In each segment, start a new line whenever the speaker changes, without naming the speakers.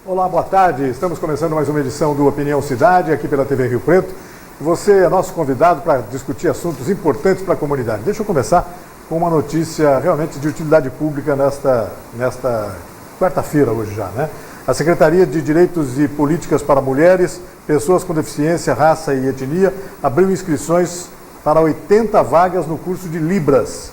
Olá, boa tarde. Estamos começando mais uma edição do Opinião Cidade, aqui pela TV Rio Preto. Você é nosso convidado para discutir assuntos importantes para a comunidade. Deixa eu começar com uma notícia realmente de utilidade pública nesta quarta-feira, hoje já, né? A Secretaria de Direitos e Políticas para Mulheres, Pessoas com Deficiência, Raça e Etnia abriu inscrições para 80 vagas no curso de Libras.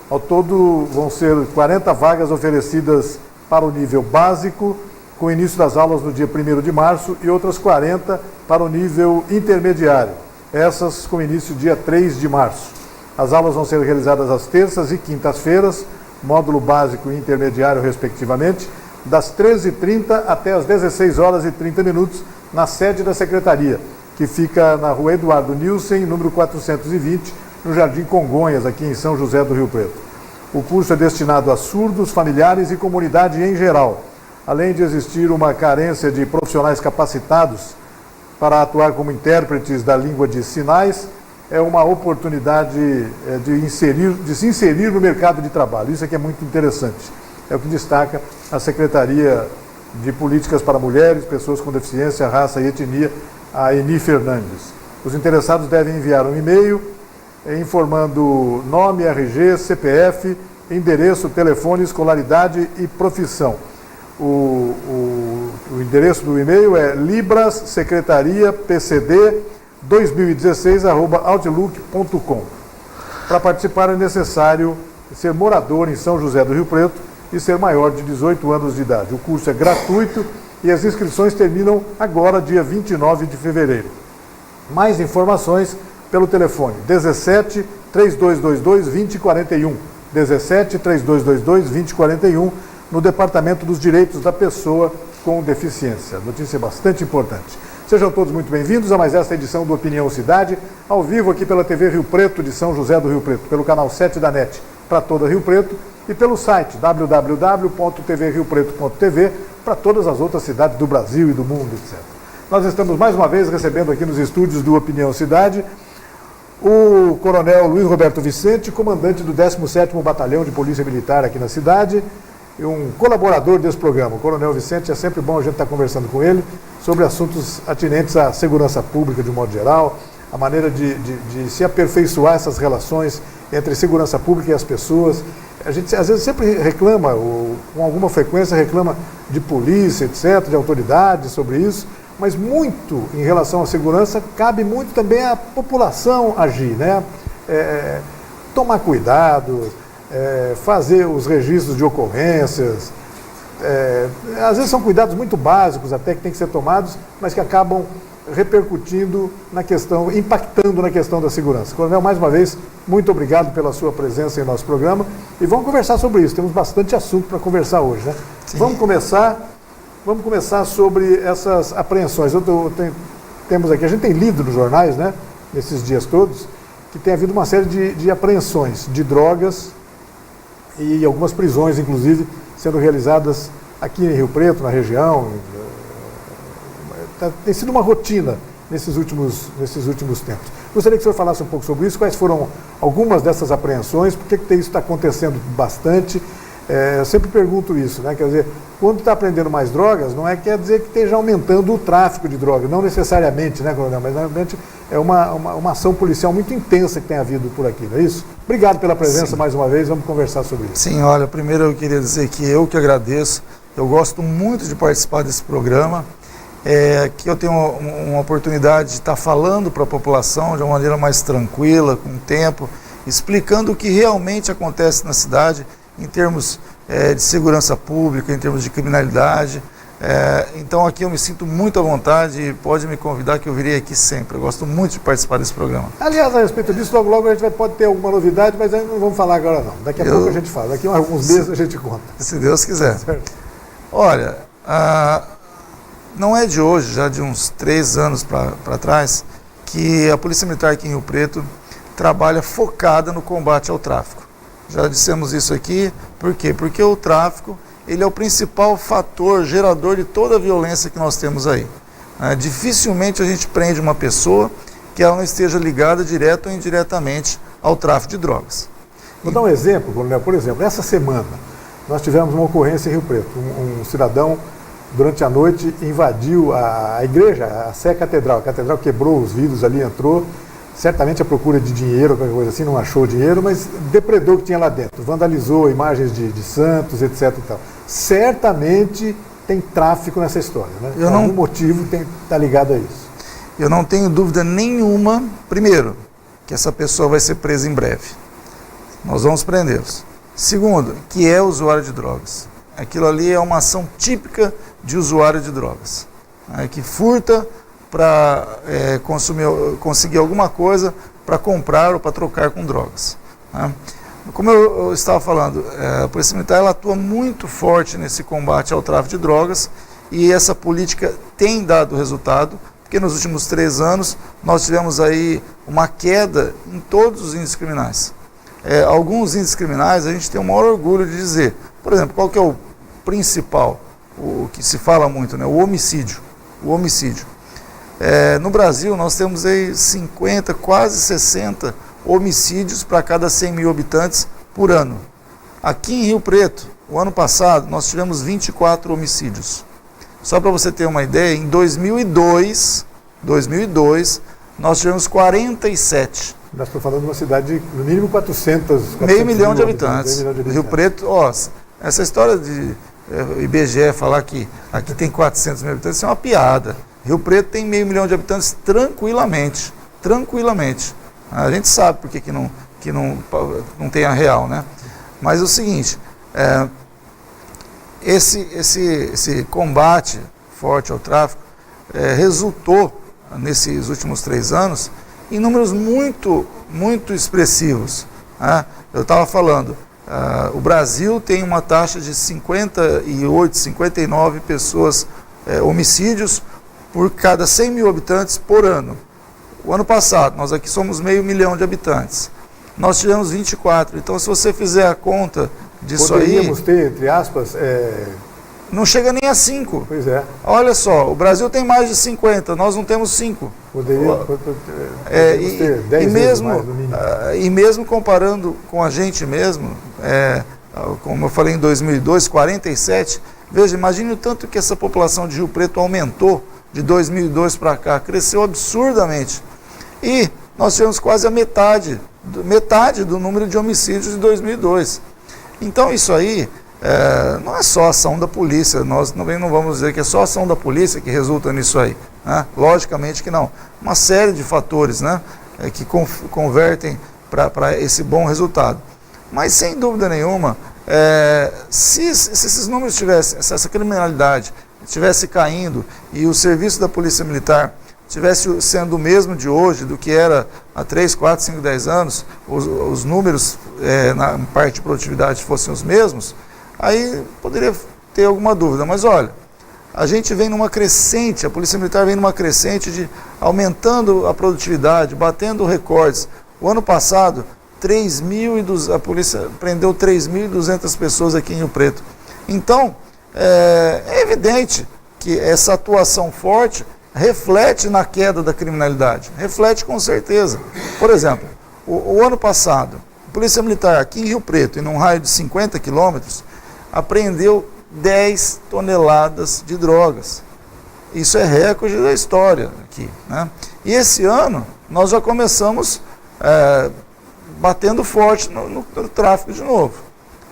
Ao todo, vão ser 40 vagas oferecidas para o nível básico, com início das aulas no dia 1º de março, e outras 40 para o nível intermediário, essas com início dia 3 de março. As aulas vão ser realizadas às terças e quintas-feiras, módulo básico e intermediário, respectivamente, das 13h30 até as 16h30, na sede da Secretaria, que fica na Rua Eduardo Nilsen, número 420, no Jardim Congonhas, aqui em São José do Rio Preto. O curso é destinado a surdos, familiares e comunidade em geral. Além de existir uma carência de profissionais capacitados para atuar como intérpretes da língua de sinais, é uma oportunidade de se inserir no mercado de trabalho. Isso aqui é muito interessante. É o que destaca a Secretaria de Políticas para Mulheres, Pessoas com Deficiência, Raça e Etnia, a Eni Fernandes. Os interessados devem enviar um e-mail informando nome, RG, CPF, endereço, telefone, escolaridade e profissão. O endereço do e-mail é librassecretariapcd2016@outlook.com. Para participar é necessário ser morador em São José do Rio Preto e ser maior de 18 anos de idade. O curso é gratuito e as inscrições terminam agora, dia 29 de fevereiro. Mais informações pelo telefone 17 3222 2041, 17 3222 2041, no Departamento dos Direitos da Pessoa com Deficiência. Notícia bastante importante. Sejam todos muito bem-vindos a mais esta edição do Opinião Cidade, ao vivo aqui pela TV Rio Preto de São José do Rio Preto, pelo canal 7 da NET para toda Rio Preto e pelo site www.tvriopreto.tv para todas as outras cidades do Brasil e do mundo, etc. Nós estamos mais uma vez recebendo aqui nos estúdios do Opinião Cidade o Coronel Luiz Roberto Vicente, comandante do 17º Batalhão de Polícia Militar aqui na cidade, e um colaborador desse programa. O Coronel Vicente, é sempre bom a gente estar conversando com ele sobre assuntos atinentes à segurança pública de um modo geral, a maneira de se aperfeiçoar essas relações entre segurança pública e as pessoas. A gente às vezes sempre reclama, ou com alguma frequência reclama de polícia, etc., de autoridades sobre isso, mas muito em relação à segurança cabe muito também à população agir, né? Tomar cuidado, fazer os registros de ocorrências. Às vezes são cuidados muito básicos até que tem que ser tomados, mas que acabam repercutindo na questão, impactando na questão da segurança. Coronel, mais uma vez, muito obrigado pela sua presença em nosso programa e vamos conversar sobre isso. Temos bastante assunto para conversar hoje, né? Sim. Vamos começar sobre essas apreensões. Temos aqui, a gente tem lido nos jornais, né, nesses dias todos, que tem havido uma série de apreensões de drogas e algumas prisões, inclusive, sendo realizadas aqui em Rio Preto, na região. Tem sido uma rotina nesses últimos tempos. Gostaria que o senhor falasse um pouco sobre isso, quais foram algumas dessas apreensões, por que isso está acontecendo bastante. Eu sempre pergunto isso, né? Quer dizer, quando está aprendendo mais drogas, não quer dizer que esteja aumentando o tráfico de drogas, não necessariamente, né, Coronel, mas realmente é uma ação policial muito intensa que tem havido por aqui, não é isso? Obrigado pela presença. Sim. Mais uma vez, vamos conversar sobre isso.
Sim, olha, primeiro eu queria dizer que eu que agradeço, eu gosto muito de participar desse programa, que eu tenho uma oportunidade de estar falando para a população de uma maneira mais tranquila, com tempo, explicando o que realmente acontece na cidade, em termos de segurança pública, em termos de criminalidade. Então aqui eu me sinto muito à vontade e pode me convidar que eu virei aqui sempre. Eu gosto muito de participar desse programa.
Aliás, a respeito disso, logo a gente pode ter alguma novidade, mas aí não vamos falar agora não. Daqui a pouco a gente fala, daqui a alguns meses a gente conta.
Se Deus quiser.
Certo.
Olha, não é de hoje, já de uns 3 anos para trás, que a Polícia Militar aqui em Rio Preto trabalha focada no combate ao tráfico. Já dissemos isso aqui, por quê? Porque o tráfico, ele é o principal fator gerador de toda a violência que nós temos aí. Dificilmente a gente prende uma pessoa que ela não esteja ligada direta ou indiretamente ao tráfico de drogas.
Vou dar um exemplo, Coronel. Por exemplo, essa semana nós tivemos uma ocorrência em Rio Preto. Um cidadão durante a noite, invadiu a igreja, a Sé Catedral. A catedral quebrou os vidros ali, entrou, certamente à procura de dinheiro, qualquer coisa assim, não achou dinheiro, mas depredou o que tinha lá dentro, vandalizou imagens de santos, etc. E tal. Certamente tem tráfico nessa história, né? Por algum motivo está ligado a isso.
Eu não tenho dúvida nenhuma, primeiro, que essa pessoa vai ser presa em breve. Nós vamos prendê-los. Segundo, que é usuário de drogas. Aquilo ali é uma ação típica de usuário de drogas, né, que furta para conseguir alguma coisa para comprar ou para trocar com drogas. Né. Como eu estava falando, a Polícia Militar ela atua muito forte nesse combate ao tráfico de drogas e essa política tem dado resultado, porque nos últimos 3 anos nós tivemos aí uma queda em todos os índices criminais. Alguns índices criminais a gente tem o maior orgulho de dizer, por exemplo, qual que é o principal, o que se fala muito, né? O homicídio. No Brasil nós temos aí 50, quase 60 homicídios para cada 100 mil habitantes por ano. Aqui em Rio Preto, o ano passado, nós tivemos 24 homicídios. Só para você ter uma ideia, em 2002, nós tivemos 47.
Nós estamos falando de uma cidade de, no mínimo, 400
meio milhão de habitantes. Rio Preto, essa história de IBGE falar que aqui tem 400 mil habitantes, isso é uma piada. Rio Preto tem meio milhão de habitantes tranquilamente. A gente sabe por que não tem a real, né? Mas é o seguinte, esse combate forte ao tráfico resultou, nesses últimos 3 anos, em números muito expressivos. Né? Eu estava falando, o Brasil tem uma taxa de 58, 59 pessoas, homicídios por cada 100 mil habitantes por ano. O ano passado, nós aqui somos meio milhão de habitantes. Nós tivemos 24. Então, se você fizer a conta disso
Poderíamos ter, entre aspas...
Não chega nem a 5.
Pois é.
Olha só, o Brasil tem mais de 50, nós não temos 5.
Poderíamos ter 10 vezes mais, no mínimo.
E mesmo comparando com a gente mesmo, como eu falei em 2002, 47, veja, imagine o tanto que essa população de Rio Preto aumentou de 2002 para cá, cresceu absurdamente. E nós tivemos quase a metade do número de homicídios de 2002. Então isso aí não é só ação da polícia, nós também não vamos dizer que é só ação da polícia que resulta nisso aí, né? Logicamente que não. Uma série de fatores, né, que convertem para esse bom resultado. Mas sem dúvida nenhuma, se esses números tivessem, se essa criminalidade estivesse caindo e o serviço da Polícia Militar estivesse sendo o mesmo de hoje do que era há 3, 4, 5, 10 anos, os números na parte de produtividade fossem os mesmos, aí poderia ter alguma dúvida. Mas olha, a gente vem numa crescente, a Polícia Militar vem numa crescente de aumentando a produtividade, batendo recordes. O ano passado, a polícia prendeu 3.200 pessoas aqui em Rio Preto. Então, é evidente que essa atuação forte reflete na queda da criminalidade. Reflete com certeza. Por exemplo, o ano passado, a Polícia Militar aqui em Rio Preto, em um raio de 50 quilômetros, apreendeu 10 toneladas de drogas. Isso é recorde da história aqui, né? E esse ano, nós já começamos batendo forte no tráfico de novo.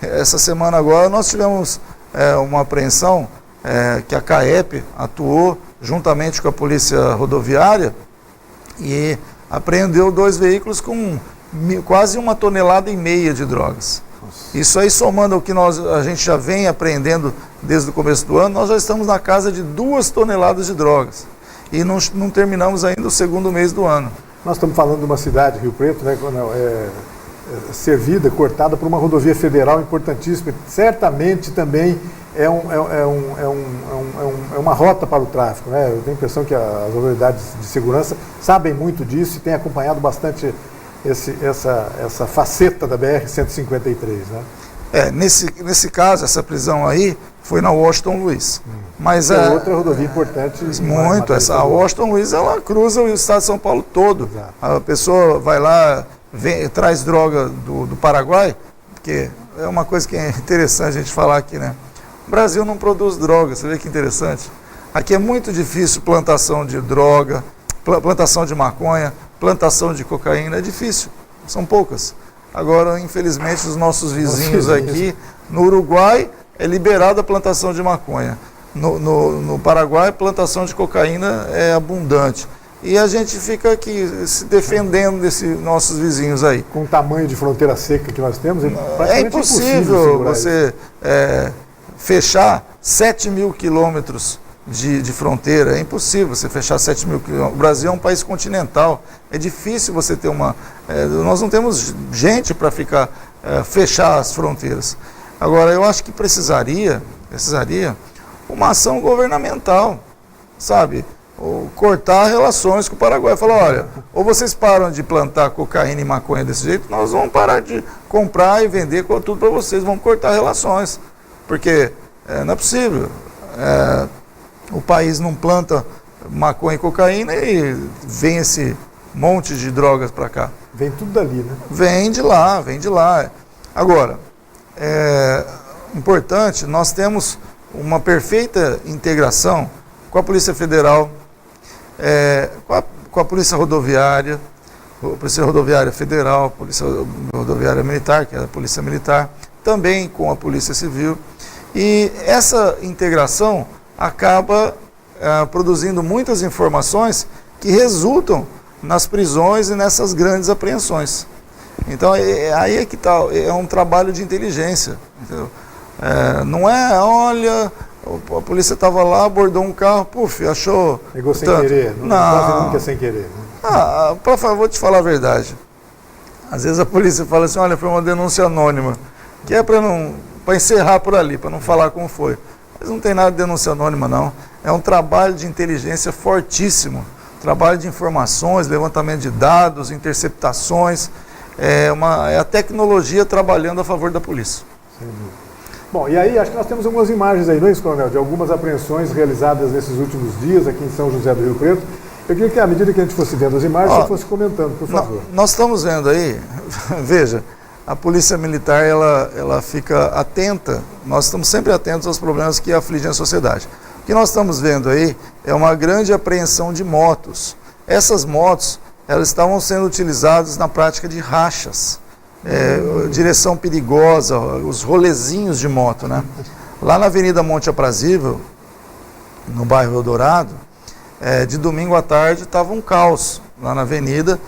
Essa semana agora nós tivemos uma apreensão que a CAEP atuou juntamente com a Polícia Rodoviária e apreendeu 2 veículos com quase 1,5 tonelada de drogas. Isso aí, somando ao que a gente já vem apreendendo desde o começo do ano, nós já estamos na casa de 2 toneladas de drogas. E não terminamos ainda o 2º mês do ano.
Nós estamos falando de uma cidade, Rio Preto, né, servida, cortada por uma rodovia federal importantíssima. Certamente também é uma rota para o tráfico, né? Eu tenho a impressão que as autoridades de segurança sabem muito disso e têm acompanhado bastante essa faceta da BR-153, né?
Nesse caso, essa prisão aí foi na Washington Luiz. Mas
é outra rodovia importante.
Muito. A Washington Luiz, ela cruza o estado de São Paulo todo. Exato. A pessoa vai lá, traz droga do Paraguai, porque é uma coisa que é interessante a gente falar aqui, né? O Brasil não produz droga, você vê que interessante. Aqui é muito difícil plantação de droga, plantação de maconha, plantação de cocaína, é difícil, são poucas. Agora, infelizmente, os nossos vizinhos aqui, no Uruguai, é liberada a plantação de maconha. No Paraguai, a plantação de cocaína é abundante. E a gente fica aqui se defendendo desses nossos vizinhos aí.
Com o tamanho de fronteira seca que nós temos,
é impossível você fechar 7 mil quilômetros de fronteira. É impossível você fechar 7 mil quilômetros. O Brasil é um país continental. É difícil você ter nós não temos gente para fechar as fronteiras. Agora, eu acho que precisaria uma ação governamental, sabe? Ou cortar relações com o Paraguai. Falar, olha, ou vocês param de plantar cocaína e maconha desse jeito, nós vamos parar de comprar e vender tudo para vocês, vamos cortar relações. Porque não é possível. O país não planta maconha e cocaína e vem esse monte de drogas para cá.
Vem tudo dali, né?
Vem de lá. Agora, importante, nós temos uma perfeita integração com a Polícia Federal, com a Polícia Rodoviária Federal, Polícia Rodoviária Militar, que é a Polícia Militar, também com a Polícia Civil. E essa integração acaba produzindo muitas informações que resultam nas prisões e nessas grandes apreensões. Então, aí é que está, é um trabalho de inteligência, entendeu? Não é, olha, a polícia estava lá, abordou um carro, achou...
Pegou sem querer, quase nunca sem querer. Né?
Por favor, vou te falar a verdade. Às vezes a polícia fala assim, olha, foi uma denúncia anônima, que é para encerrar por ali, para não falar como foi. Mas não tem nada de denúncia anônima, não. É um trabalho de inteligência fortíssimo, trabalho de informações, levantamento de dados, interceptações, é a tecnologia trabalhando a favor da polícia.
Sem dúvida. Bom, e aí acho que nós temos algumas imagens aí, não é isso, Coronel? De algumas apreensões realizadas nesses últimos dias aqui em São José do Rio Preto. Eu queria que, à medida que a gente fosse vendo as imagens, você fosse comentando, por favor.
Nós estamos vendo aí, veja, a Polícia Militar, ela fica atenta, nós estamos sempre atentos aos problemas que afligem a sociedade. O que nós estamos vendo aí é uma grande apreensão de motos. Essas motos, elas estavam sendo utilizadas na prática de rachas. Direção perigosa, os rolezinhos de moto, né? Lá na Avenida Monte Aprazível, no bairro Eldorado, de domingo à tarde estava um caos lá na avenida,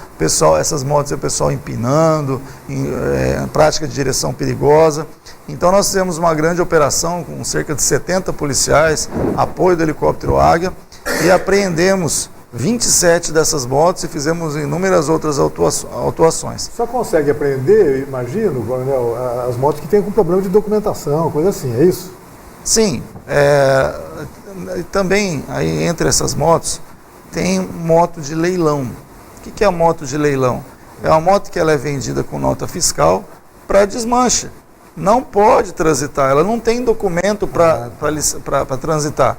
essas motos, o pessoal empinando, em prática de direção perigosa. Então nós fizemos uma grande operação com cerca de 70 policiais, apoio do helicóptero Águia, e apreendemos 27 dessas motos e fizemos inúmeras outras autuações.
Só consegue apreender, eu imagino, Coronel, as motos que têm algum problema de documentação, coisa assim, é isso?
Sim. Também, aí, entre essas motos, tem moto de leilão. O que é a moto de leilão? É uma moto que ela é vendida com nota fiscal para desmanche. Não pode transitar, ela não tem documento para transitar.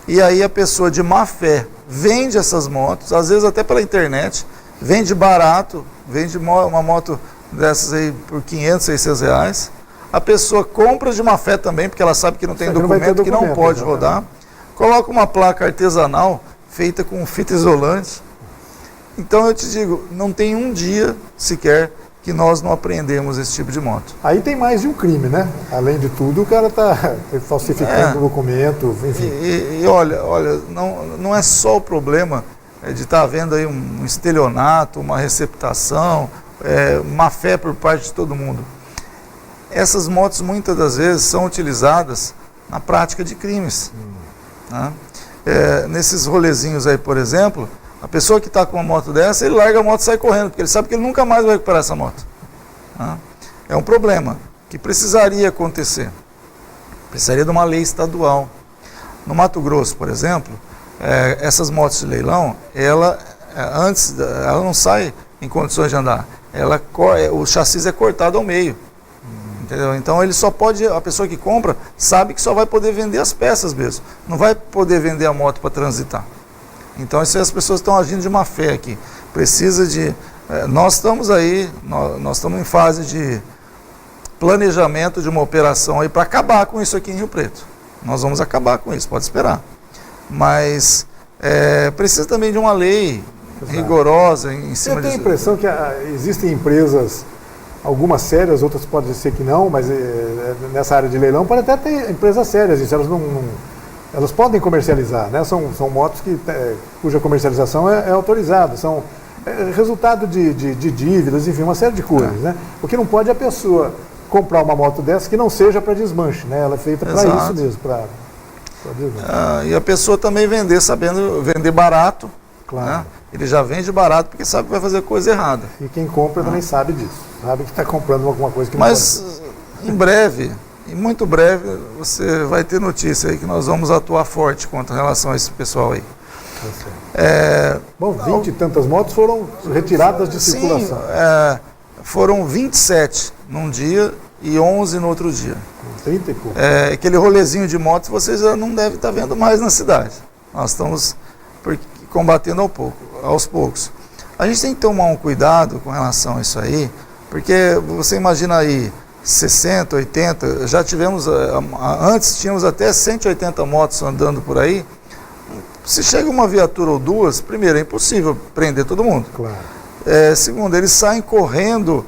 E aí a pessoa de má fé vende essas motos, às vezes até pela internet, vende barato, vende uma moto dessas aí por 500, 600 reais. A pessoa compra de má fé também, porque ela sabe que não tem documento, que não pode rodar. Coloca uma placa artesanal feita com fita isolante. Então eu te digo, não tem um dia sequer que nós não apreendemos esse tipo de moto.
Aí tem mais de um crime, né? Além de tudo, o cara está falsificando documento, enfim.
E olha, não é só o problema de estar havendo aí um estelionato, uma receptação, má fé por parte de todo mundo. Essas motos muitas das vezes são utilizadas na prática de crimes. Né? Nesses rolezinhos aí, por exemplo, a pessoa que está com uma moto dessa, ele larga a moto e sai correndo, porque ele sabe que ele nunca mais vai recuperar essa moto. É um problema que precisaria acontecer. Precisaria de uma lei estadual. No Mato Grosso, por exemplo, essas motos de leilão, ela não sai em condições de andar. O chassi é cortado ao meio. Entendeu? Então ele só pode, a pessoa que compra sabe que só vai poder vender as peças mesmo. Não vai poder vender a moto para transitar. Então as pessoas estão agindo de má fé aqui. Precisa de... nós estamos aí, nós estamos em fase de planejamento de uma operação aí para acabar com isso aqui em Rio Preto. Nós vamos acabar com isso, pode esperar. Mas precisa também de uma lei rigorosa em cima disso.
Eu tenho a impressão que existem empresas, algumas sérias, outras podem ser que não, mas nessa área de leilão pode até ter empresas sérias, isso, elas podem comercializar, né? São motos cuja comercialização é autorizada, são resultado de dívidas, enfim, uma série de coisas, né? O que não pode é a pessoa comprar uma moto dessa que não seja para desmanche, né? Ela é feita para isso mesmo, para desmanche.
E a pessoa também sabendo vender barato,
claro.
Né? Ele já vende barato porque sabe que vai fazer coisa errada.
E quem compra também sabe disso, sabe que está comprando alguma coisa que não
Mas em breve, em muito breve, você vai ter notícia aí que nós vamos atuar forte contra relação a esse pessoal aí.
Bom, 20 e tantas motos foram retiradas de circulação.
Foram 27 num dia e 11 no outro dia.
30 e pouco.
Aquele rolezinho de motos vocês já não devem estar vendo mais na cidade. Nós estamos combatendo aos poucos. A gente tem que tomar um cuidado com relação a isso aí, porque você imagina aí 60, 80, já tivemos, antes tínhamos até 180 motos andando por aí. Se chega uma viatura ou duas, primeiro, é impossível prender todo mundo.
Claro.
Segundo, eles saem correndo,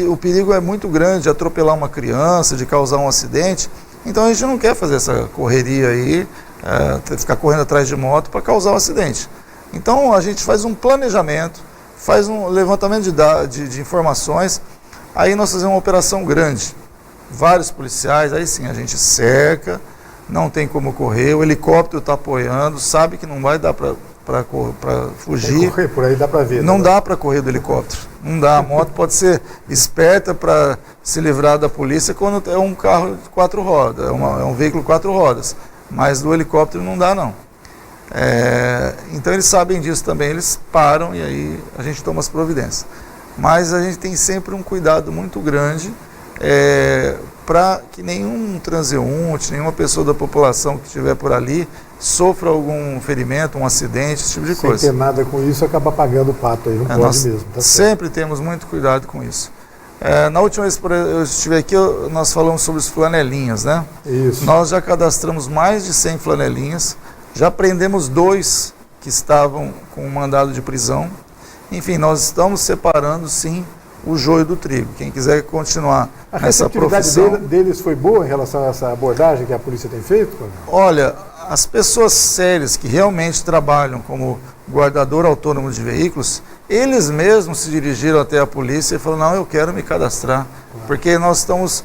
o perigo é muito grande de atropelar uma criança, de causar um acidente. Então a gente não quer fazer essa correria aí, ficar correndo atrás de moto para causar um acidente. Então a gente faz um planejamento, faz um levantamento de informações, aí nós fazemos uma operação grande, vários policiais, aí sim a gente cerca, não tem como correr, o helicóptero está apoiando, sabe que não vai dar para fugir.
Correr por aí dá para ver.
Não dá para correr do helicóptero, não dá. A moto pode ser esperta para se livrar da polícia quando é um carro de 4 rodas, é um veículo 4 rodas, mas do helicóptero não dá não. Então eles sabem disso também, eles param e aí a gente toma as providências. Mas a gente tem sempre um cuidado muito grande para que nenhum transeunte, nenhuma pessoa da população que estiver por ali sofra algum ferimento, um acidente, esse tipo de coisa.
Sem ter nada com isso, acaba pagando o pato aí, não pode
nós
mesmo. Tá
sempre temos muito cuidado com isso. Na última vez que eu estive aqui, nós falamos sobre os flanelinhas, né?
Isso.
Nós já cadastramos mais de 100 flanelinhas, já prendemos 2 que estavam com mandado de prisão. Enfim, nós estamos separando, sim, o joio do trigo. Quem quiser continuar nessa profissão...
A receptividade deles foi boa em relação a essa abordagem que a polícia tem feito?
Olha, as pessoas sérias que realmente trabalham como guardador autônomo de veículos, eles mesmos se dirigiram até a polícia e falaram, não, eu quero me cadastrar, porque nós estamos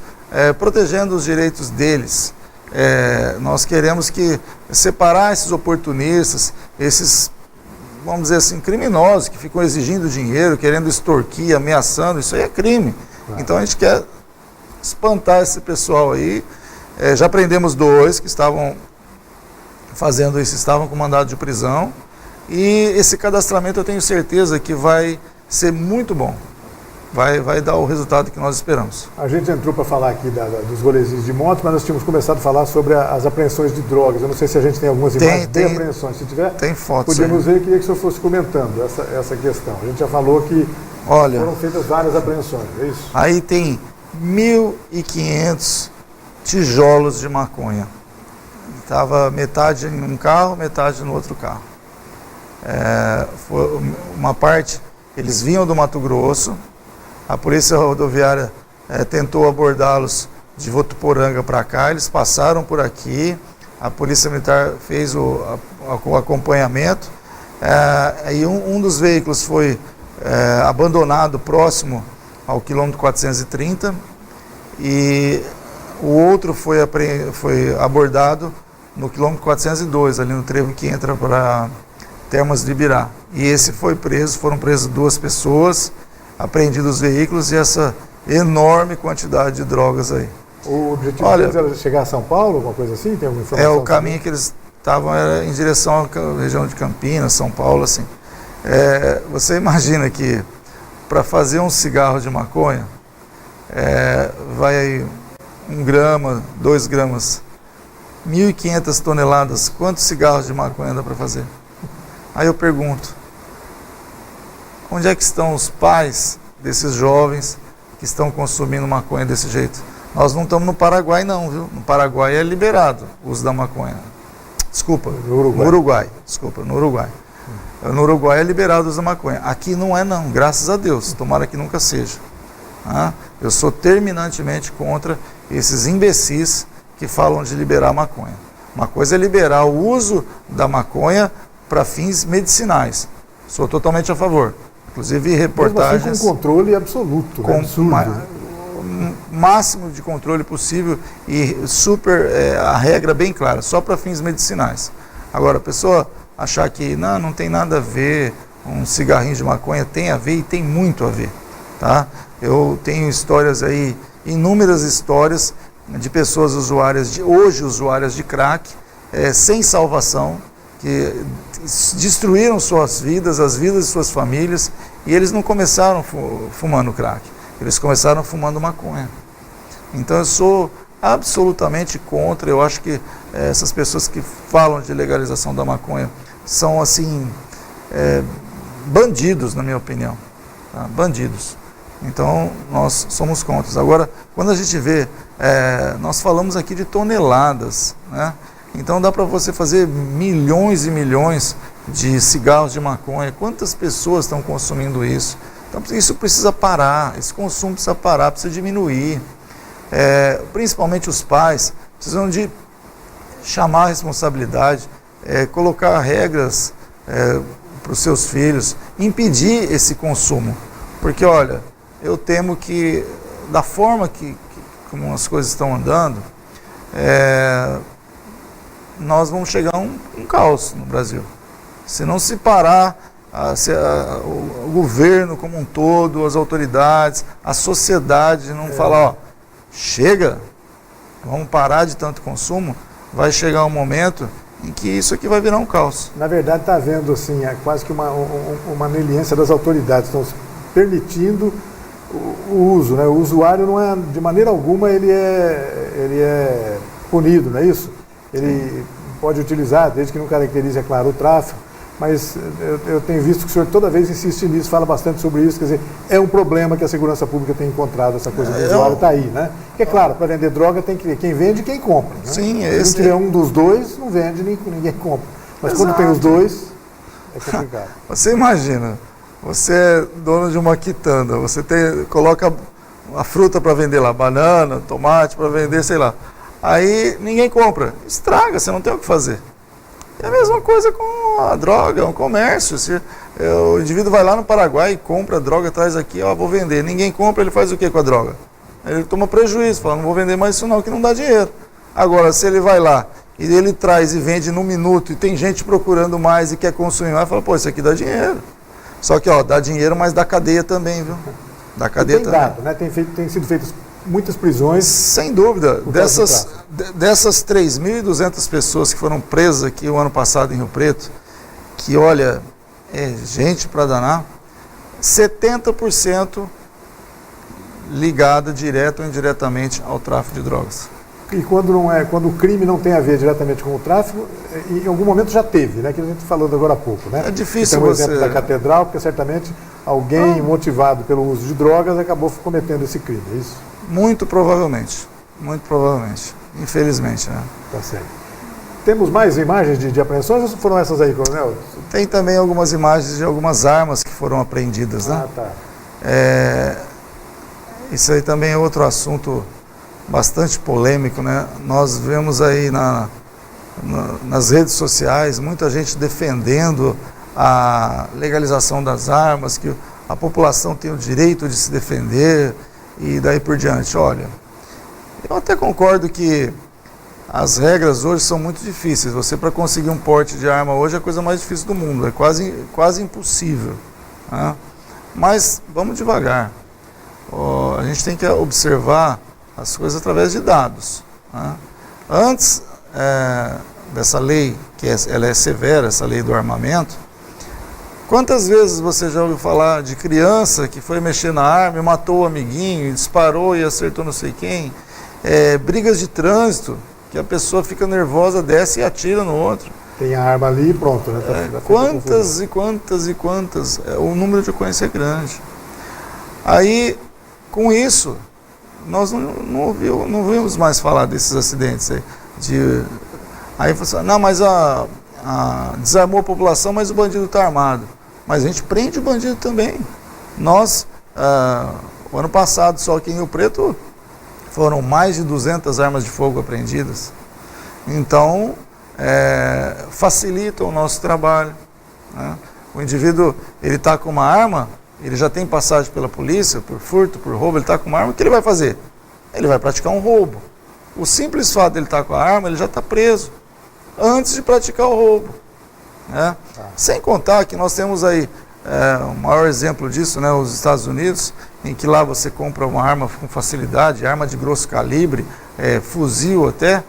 protegendo os direitos deles. Nós queremos separar esses oportunistas, esses, vamos dizer assim, criminosos que ficam exigindo dinheiro, querendo extorquir, ameaçando, isso aí é crime. Claro. Então a gente quer espantar esse pessoal aí. Já prendemos 2 que estavam fazendo isso, estavam com mandado de prisão. E esse cadastramento eu tenho certeza que vai ser muito bom. Vai dar o resultado que nós esperamos.
A gente entrou para falar aqui dos rolezinhos de moto, mas nós tínhamos começado a falar sobre as apreensões de drogas. Eu não sei se a gente tem algumas imagens de apreensões. Se tiver,
tem fotos.
Podíamos ver, queria que o senhor fosse comentando essa questão. A gente já falou que foram feitas várias apreensões, é isso?
Aí tem 1.500 tijolos de maconha. Estava metade em um carro, metade no outro carro. Foi uma parte, eles vinham do Mato Grosso. A polícia rodoviária tentou abordá-los de Votuporanga para cá, eles passaram por aqui, a polícia militar fez o acompanhamento, e um dos veículos foi abandonado próximo ao quilômetro 430 e o outro foi abordado no quilômetro 402, ali no trevo que entra para Termas de Ibirá. E esse foi preso, foram presas 2 pessoas, apreendidos os veículos e essa enorme quantidade de drogas aí.
O objetivo deles era chegar a São Paulo, alguma coisa assim? Tem alguma informação?
O caminho que eles estavam era em direção à região de Campinas, São Paulo, assim. Você imagina que para fazer um cigarro de maconha, vai aí 1 grama, 2 gramas, 1.500 toneladas, quantos cigarros de maconha dá para fazer? Aí eu pergunto, onde é que estão os pais desses jovens que estão consumindo maconha desse jeito. Nós não estamos no Paraguai não, viu? No Paraguai é liberado o uso da maconha. Desculpa, no Uruguai. Desculpa, no Uruguai. No Uruguai é liberado o uso da maconha. Aqui não é não, graças a Deus. Tomara que nunca seja. Eu sou terminantemente contra esses imbecis que falam de liberar a maconha. Uma coisa é liberar o uso da maconha para fins medicinais. Sou totalmente a favor. Inclusive reportagens...
Mesmo assim, com controle absoluto,
com
absurdo.
Máximo de controle possível e a regra bem clara, só para fins medicinais. Agora, a pessoa achar que não tem nada a ver, um cigarrinho de maconha tem a ver e tem muito a ver. Tá? Eu tenho histórias aí, inúmeras histórias de pessoas hoje usuárias de crack, sem salvação, que destruíram suas vidas, as vidas de suas famílias, e eles não começaram fumando crack, eles começaram fumando maconha. Então eu sou absolutamente contra, eu acho que essas pessoas que falam de legalização da maconha são assim, bandidos, na minha opinião, tá? Bandidos. Então nós somos contra. Agora, quando a gente vê, nós falamos aqui de toneladas, né? Então dá para você fazer milhões e milhões de cigarros de maconha. Quantas pessoas estão consumindo isso? Então isso precisa parar, esse consumo precisa parar, precisa diminuir. Principalmente os pais precisam de chamar a responsabilidade, colocar regras para os seus filhos, impedir esse consumo. Porque olha, eu temo que da forma como as coisas estão andando, nós vamos chegar a um caos no Brasil. Se não se parar, o governo como um todo, as autoridades, a sociedade não falar, chega, vamos parar de tanto consumo, vai chegar um momento em que isso aqui vai virar um caos.
Na verdade está havendo assim, quase que uma aneliência das autoridades, estão permitindo o uso, né? O usuário não é, de maneira alguma, ele é punido, não é isso? Ele pode utilizar, desde que não caracterize, é claro, o tráfico, mas eu tenho visto que o senhor toda vez insiste nisso, fala bastante sobre isso, quer dizer, é um problema que a segurança pública tem encontrado, essa coisa do usuário está aí, né? Porque, é claro, para vender droga tem que ver quem vende e quem compra, né?
Sim,
se não tiver um dos dois, não vende, ninguém compra. Mas quando tem os dois, é complicado.
Você imagina, você é dono de uma quitanda, você coloca a fruta para vender lá, banana, tomate para vender, sei lá. Aí ninguém compra, estraga, você não tem o que fazer. É a mesma coisa com a droga, é um comércio. O indivíduo vai lá no Paraguai e compra a droga, traz aqui, vou vender. Ninguém compra, ele faz o que com a droga? Ele toma prejuízo, fala, não vou vender mais isso não, que não dá dinheiro. Agora, se ele vai lá e ele traz e vende no minuto e tem gente procurando mais e quer consumir mais, fala, isso aqui dá dinheiro. Só que, dá dinheiro, mas dá cadeia também, viu? Dá cadeia também.
Dado, né? Tem sido feitas muitas prisões.
Sem dúvida. Dessas 3.200 pessoas que foram presas aqui o ano passado em Rio Preto, que olha, gente para danar, 70% ligada direta ou indiretamente ao tráfico de drogas.
E quando o crime não tem a ver diretamente com o tráfico, em algum momento já teve, né? Que a gente falou agora há pouco, né?
É difícil
tem exemplo da catedral, porque certamente alguém motivado pelo uso de drogas acabou cometendo esse crime, é isso?
Muito provavelmente, infelizmente, né?
Tá certo. Temos mais imagens de apreensões ou foram essas aí, coronel?
Tem também algumas imagens de algumas armas que foram apreendidas, né?
Tá.
Isso aí também é outro assunto bastante polêmico, né? Nós vemos aí nas redes sociais muita gente defendendo a legalização das armas, que a população tem o direito de se defender e daí por diante. Olha, eu até concordo que as regras hoje são muito difíceis. Você, para conseguir um porte de arma hoje, é a coisa mais difícil do mundo, é quase impossível, né? Mas vamos devagar. A gente tem que observar as coisas através de dados, né? Antes dessa lei, ela é severa, essa lei do armamento, quantas vezes você já ouviu falar de criança que foi mexer na arma e matou o amiguinho, disparou e acertou não sei quem? Brigas de trânsito, que a pessoa fica nervosa, desce e atira no outro.
Tem a arma ali e pronto, né?
Quantas e quantas. O número de ocorrência é grande. Aí Com isso, nós não vimos mais falar desses acidentes aí. Aí você fala, não, mas desarmou a população, mas o bandido está armado. Mas a gente prende o bandido também. Nós, o ano passado, só aqui em Rio Preto, foram mais de 200 armas de fogo apreendidas. Então, facilita o nosso trabalho, né? O indivíduo, ele está com uma arma, ele já tem passagem pela polícia, por furto, por roubo, ele está com uma arma, o que ele vai fazer? Ele vai praticar um roubo. O simples fato de ele estar com a arma, ele já está preso, antes de praticar o roubo, né? Sem contar que nós temos aí o maior exemplo disso, né, os Estados Unidos, em que lá você compra uma arma com facilidade, arma de grosso calibre, fuzil até,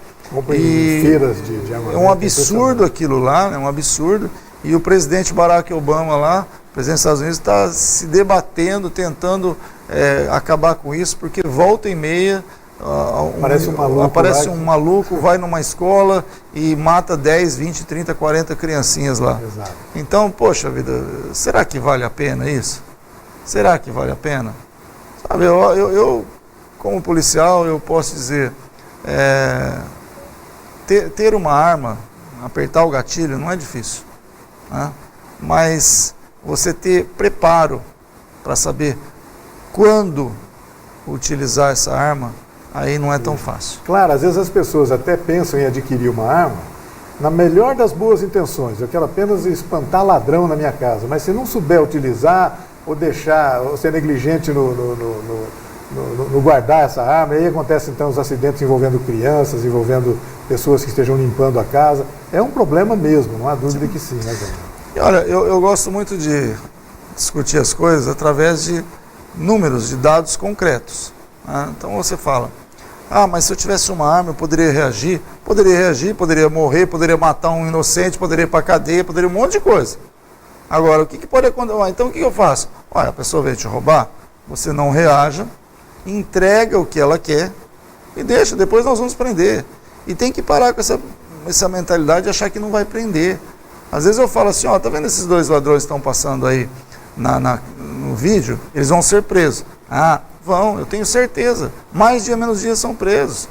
e feiras de armamento.
É um absurdo aquilo lá, é um absurdo. E o presidente Barack Obama lá, o presidente dos Estados Unidos, está se debatendo, tentando acabar com isso, porque volta e meia aparece um maluco, vai numa escola e mata 10, 20, 30, 40 criancinhas lá.
Exato.
Então, poxa vida, será que vale a pena isso? Será que vale a pena? Sabe, eu como policial, eu posso dizer, ter uma arma, apertar o gatilho não é difícil, né? Mas você ter preparo para saber quando utilizar essa arma, aí não é tão fácil.
Claro, às vezes as pessoas até pensam em adquirir uma arma na melhor das boas intenções. Eu quero apenas espantar ladrão na minha casa, mas se não souber utilizar ou deixar, ou ser negligente no guardar essa arma, aí acontecem então os acidentes envolvendo crianças, envolvendo pessoas que estejam limpando a casa. É um problema mesmo, não há dúvida que sim, né, Daniel?
E olha, eu gosto muito de discutir as coisas através de números, de dados concretos, né? Então você fala, mas se eu tivesse uma arma eu poderia reagir, poderia morrer, poderia matar um inocente, poderia ir para a cadeia, poderia um monte de coisa. Agora, o que pode acontecer? Então o que eu faço? Olha, a pessoa veio te roubar, você não reaja, entrega o que ela quer e deixa, depois nós vamos prender. E tem que parar com essa mentalidade de achar que não vai prender. Às vezes eu falo assim, tá vendo esses dois ladrões que estão passando aí no vídeo? Eles vão ser presos. Vão, eu tenho certeza. Mais dia, menos dia são presos.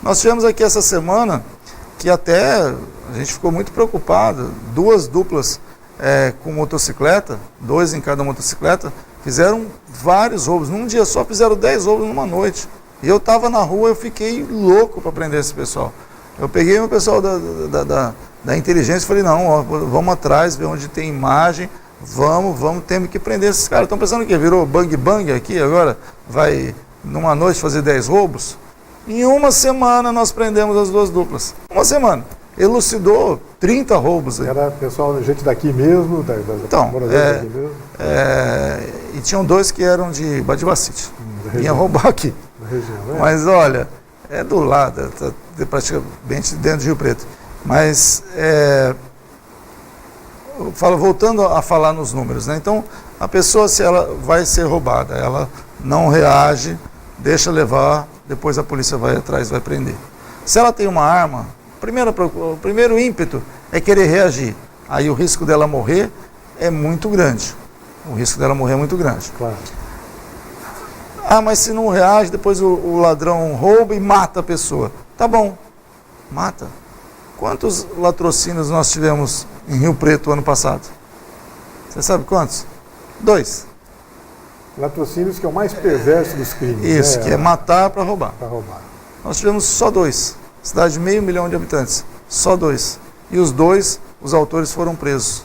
Nós tivemos aqui essa semana que até a gente ficou muito preocupado. 2 duplas com motocicleta, 2 em cada motocicleta, fizeram vários roubos. Num dia só fizeram 10 roubos numa noite. E eu estava na rua, eu fiquei louco para prender esse pessoal. Eu peguei o pessoal da inteligência e falei, não, vamos atrás, ver onde tem imagem, temos que prender esses caras. Estão pensando que virou bang aqui agora? Vai numa noite fazer 10 roubos? Em uma semana nós prendemos as 2 duplas. Uma semana. Elucidou 30 roubos. Aí.
Era pessoal, gente daqui mesmo, moradores daqui mesmo?
E tinham 2 que eram de Badibacite. Vinha roubar aqui.
Da região, né?
Mas olha, é do lado, praticamente dentro de Rio Preto. Mas, voltando a falar nos números, né? Então, a pessoa, se ela vai ser roubada, ela não reage, deixa levar, depois a polícia vai atrás, vai prender. Se ela tem uma arma, o primeiro ímpeto é querer reagir. Aí o risco dela morrer é muito grande.
Claro.
Mas se não reage, depois o ladrão rouba e mata a pessoa. Tá bom, mata. Quantos latrocínios nós tivemos em Rio Preto ano passado? Você sabe quantos? 2.
Latrocínios, que é o mais perverso dos crimes.
Isso, que é matar para roubar. Nós tivemos só 2. Cidade de 500 mil de habitantes. Só 2. E os 2, os autores foram presos.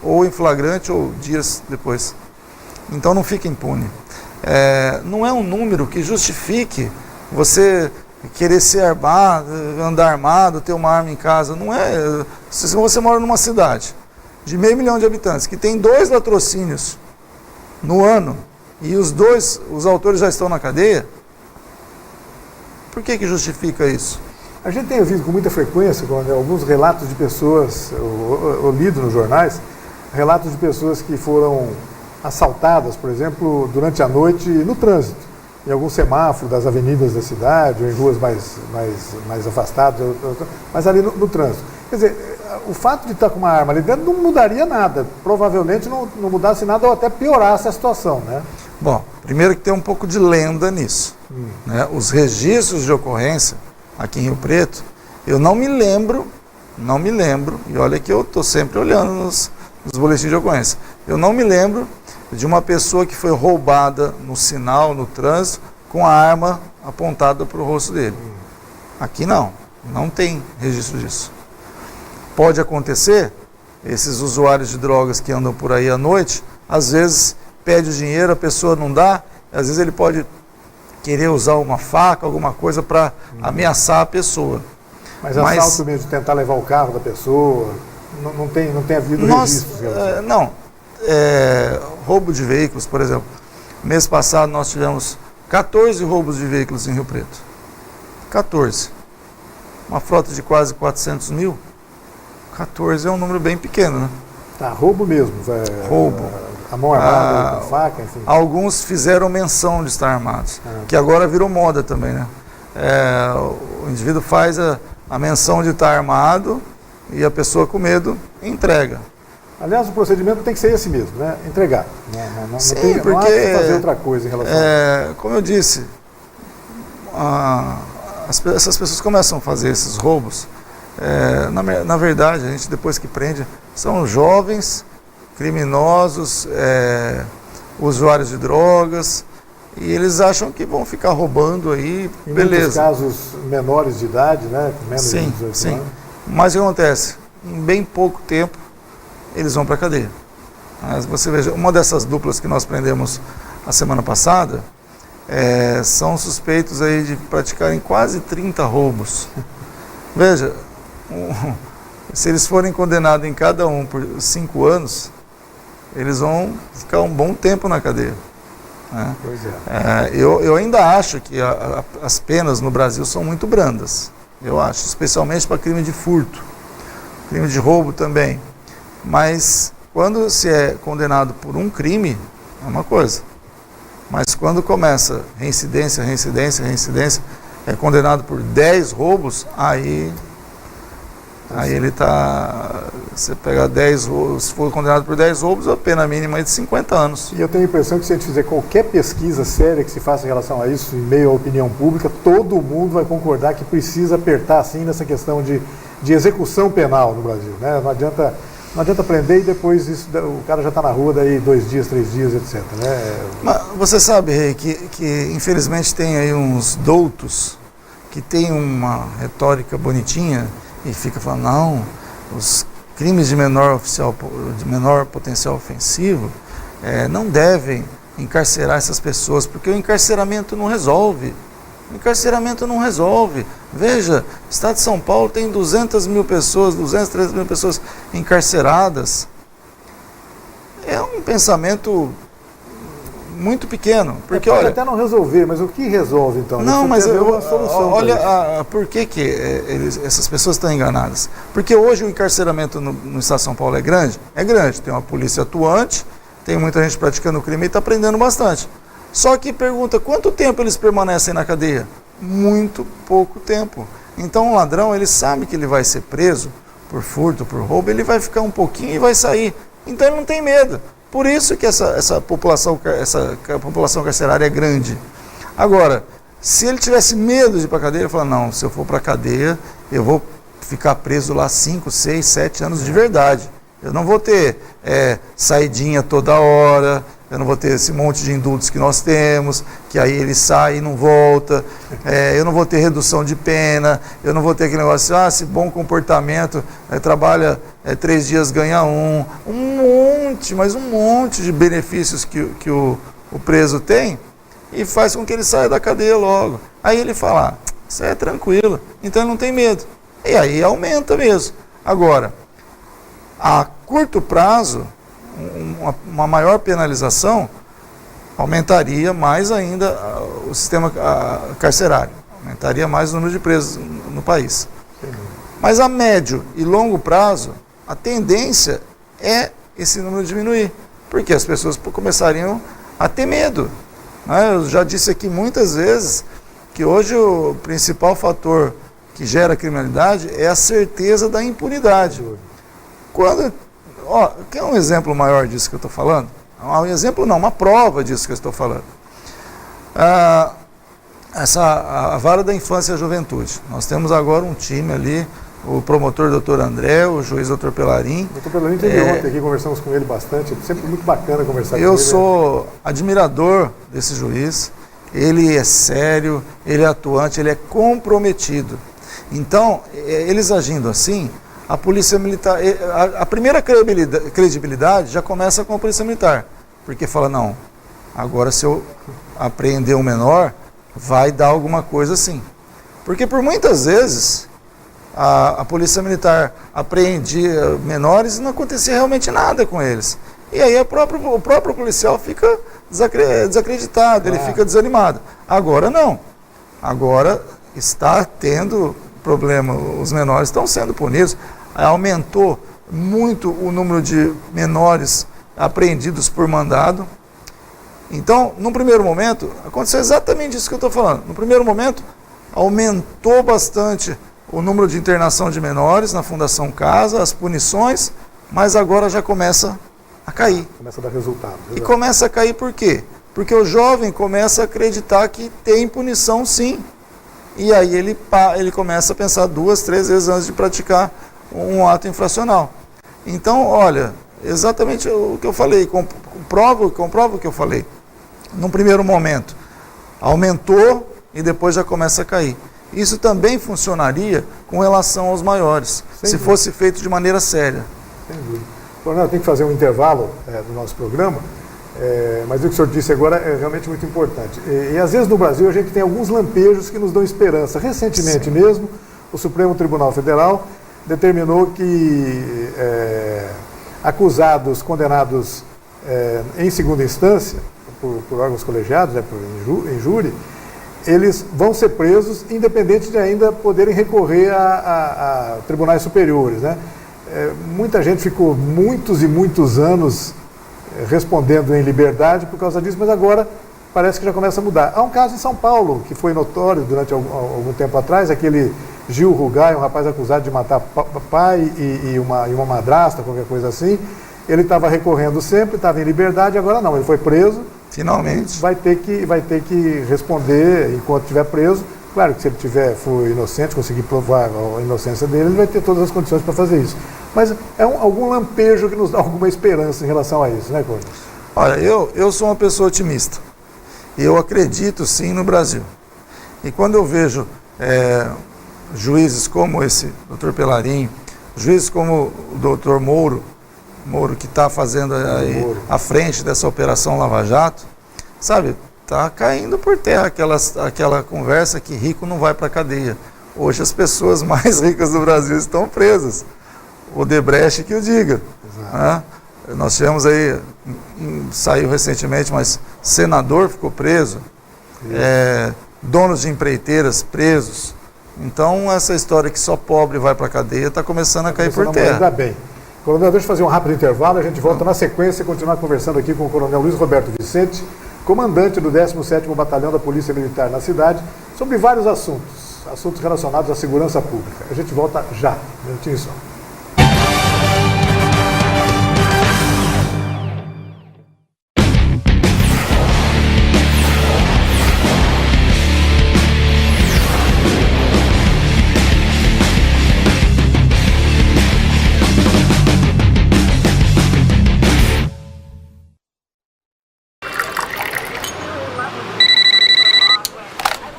Ou em flagrante ou dias depois. Então não fica impune. Não é um número que justifique você querer ser armado, andar armado, ter uma arma em casa. Não é. Se você mora numa cidade de 500 mil de habitantes, que tem 2 latrocínios no ano, e os autores já estão na cadeia, por que justifica isso?
A gente tem ouvido com muita frequência alguns relatos de pessoas, ou lido nos jornais, relatos de pessoas que foram assaltadas, por exemplo, durante a noite no trânsito, em algum semáforo das avenidas da cidade, ou em ruas mais afastadas, mas ali no trânsito. Quer dizer, o fato de estar com uma arma ali dentro não mudaria nada, provavelmente não mudasse nada ou até piorasse a situação, né?
Bom, primeiro que tem um pouco de lenda nisso. Né? Os registros de ocorrência aqui em Rio Preto, eu não me lembro, e olha que eu estou sempre olhando nos boletins de ocorrência, eu não me lembro de uma pessoa que foi roubada no sinal, no trânsito, com a arma apontada para o rosto dele. Aqui não tem registro disso. Pode acontecer, esses usuários de drogas que andam por aí à noite, às vezes pede o dinheiro, a pessoa não dá, às vezes ele pode querer usar uma faca, alguma coisa para ameaçar a pessoa.
Mas assalto mesmo, de tentar levar o carro da pessoa, não tem havido registros?
Roubo de veículos, por exemplo. Mês passado nós tivemos 14 roubos de veículos em Rio Preto. 14. Uma frota de quase 400 mil. 14 é um número bem pequeno, né?
Roubo mesmo.
Roubo.
A mão armada, com faca, enfim.
Alguns fizeram menção de estar armados, que agora virou moda também, né? O indivíduo faz a menção de estar armado e a pessoa com medo entrega.
Aliás, o procedimento tem que ser esse mesmo, né? Entregar.
Sim,
não há
porque
que fazer outra coisa em relação a isso.
Como eu disse, essas pessoas começam a fazer esses roubos. Na verdade, a gente depois que prende, são jovens, criminosos, usuários de drogas, e eles acham que vão ficar roubando aí,
em
beleza.
muitos casos menores de idade, né? Com menos de 18 anos.
Mas o que acontece? Em bem pouco tempo, eles vão para a cadeia. Mas você veja, uma dessas duplas que nós prendemos a semana passada, são suspeitos aí de praticarem quase 30 roubos. Veja, se eles forem condenados em cada um por 5 anos, eles vão ficar um bom tempo na cadeia. Né?
Pois é.
Eu ainda acho que as penas no Brasil são muito brandas. Eu acho, especialmente para crime de furto, crime de roubo também. Mas quando se é condenado por um crime, é uma coisa. Mas quando começa reincidência, é condenado por 10 roubos, aí ele está... Você pega 10 roubos, se for condenado por 10 roubos, a pena mínima é de 50 anos.
E eu tenho a impressão que se a gente fizer qualquer pesquisa séria que se faça em relação a isso, em meio à opinião pública, todo mundo vai concordar que precisa apertar assim nessa questão de execução penal no Brasil. Né? Não adianta prender e depois o cara já está na rua daí 2 dias, 3 dias, etc. Né?
Mas você sabe, Rei, que infelizmente tem aí uns doutos que tem uma retórica bonitinha e fica falando, não, os crimes de menor potencial ofensivo não devem encarcerar essas pessoas, porque o encarceramento não resolve. O encarceramento não resolve. Veja, o Estado de São Paulo tem 200 mil pessoas, 203 mil pessoas encarceradas. É um pensamento muito pequeno. Porque,
pode
olha,
até não resolver, mas o que resolve então?
Não, mas
uma solução.
Olha, por que essas pessoas estão enganadas? Porque hoje o encarceramento no Estado de São Paulo é grande? É grande. Tem uma polícia atuante, tem muita gente praticando crime e está prendendo bastante. Só que pergunta, quanto tempo eles permanecem na cadeia? Muito pouco tempo. Então o ladrão, ele sabe que ele vai ser preso por furto, por roubo, ele vai ficar um pouquinho e vai sair. Então ele não tem medo. Por isso que essa população carcerária é grande. Agora, se ele tivesse medo de ir para a cadeia, ele fala, não, se eu for para a cadeia, eu vou ficar preso lá 5, 6, 7 anos de verdade. Eu não vou ter saidinha toda hora, eu não vou ter esse monte de indultos que nós temos, que aí ele sai e não volta, eu não vou ter redução de pena, eu não vou ter aquele negócio, esse bom comportamento, trabalha 3 dias, ganha um monte de benefícios que o preso tem, e faz com que ele saia da cadeia logo. Aí ele fala, isso é tranquilo, então ele não tem medo. E aí aumenta mesmo. Agora, a curto prazo, uma maior penalização aumentaria mais ainda o sistema carcerário, aumentaria mais o número de presos no país. Mas a médio e longo prazo, a tendência é esse número diminuir, porque as pessoas começariam a ter medo. Eu já disse aqui muitas vezes que hoje o principal fator que gera criminalidade é a certeza da impunidade. Quer um exemplo maior disso que eu estou falando? Um exemplo não, uma prova disso que eu estou falando. A Vara da Infância e Juventude. Nós temos agora um time ali, o promotor Dr. André, o juiz Dr. Pelarim.
O Dr. Pelarim teve ontem aqui, conversamos com ele bastante, sempre muito bacana conversar com ele.
Eu sou admirador desse juiz, ele é sério, ele é atuante, ele é comprometido. Então, eles agindo assim, a Polícia Militar, a primeira credibilidade já começa com a Polícia Militar, porque fala, não, agora se eu apreender um menor, vai dar alguma coisa assim. Porque por muitas vezes a Polícia Militar apreendia menores e não acontecia realmente nada com eles. E aí o próprio policial fica desacreditado, ele fica desanimado. Agora não. Agora está tendo problema, os menores estão sendo punidos. Aumentou muito o número de menores apreendidos por mandado. Então, num primeiro momento, aconteceu exatamente isso que eu estou falando. No primeiro momento, aumentou bastante o número de internação de menores na Fundação Casa, as punições, mas agora já começa a cair.
Começa a dar resultado.
E começa a cair por quê? Porque o jovem começa a acreditar que tem punição sim. E aí ele começa a pensar 2, 3 vezes antes de praticar um ato infracional. Então, olha, exatamente o que eu falei, comprova o que eu falei. Num primeiro momento, aumentou e depois já começa a cair. Isso também funcionaria com relação aos maiores, se fosse feito de maneira séria.
Sem dúvida. Coronel, tem que fazer um intervalo do nosso programa, mas o que o senhor disse agora é realmente muito importante. E às vezes no Brasil a gente tem alguns lampejos que nos dão esperança. Recentemente mesmo, o Supremo Tribunal Federal determinou que acusados, condenados em segunda instância, por órgãos colegiados, por júri, eles vão ser presos, independente de ainda poderem recorrer a tribunais superiores, né? Muita gente ficou muitos e muitos anos respondendo em liberdade por causa disso, mas agora parece que já começa a mudar. Há um caso em São Paulo, que foi notório durante algum tempo atrás, aquele Gil Rugai, um rapaz acusado de matar pai e uma madrasta, qualquer coisa assim. Ele estava recorrendo sempre, estava em liberdade, agora não, ele foi preso.
Finalmente.
Vai ter que responder enquanto estiver preso. Claro que se ele for inocente, conseguir provar a inocência dele, ele vai ter todas as condições para fazer isso. Mas é algum lampejo que nos dá alguma esperança em relação a isso, né, Cláudio?
Olha, eu sou uma pessoa otimista. Eu acredito sim no Brasil. E quando eu vejo juízes como esse Dr. Pelarim, juízes como o Dr. Moro que está fazendo aí à frente dessa operação Lava Jato, sabe, está caindo por terra aquela conversa que rico não vai para a cadeia. Hoje as pessoas mais ricas do Brasil estão presas. O Odebrecht que o diga. Né? Nós tivemos aí, saiu recentemente, mas senador ficou preso, donos de empreiteiras presos. Então essa história que só pobre vai para a cadeia está começando a cair por terra.
Ainda bem. Coronel, deixa eu fazer um rápido intervalo, a gente volta na sequência e continuar conversando aqui com o Coronel Luiz Roberto Vicente, comandante do 17º Batalhão da Polícia Militar na cidade, sobre vários assuntos relacionados à segurança pública. A gente volta já, um minutinho só.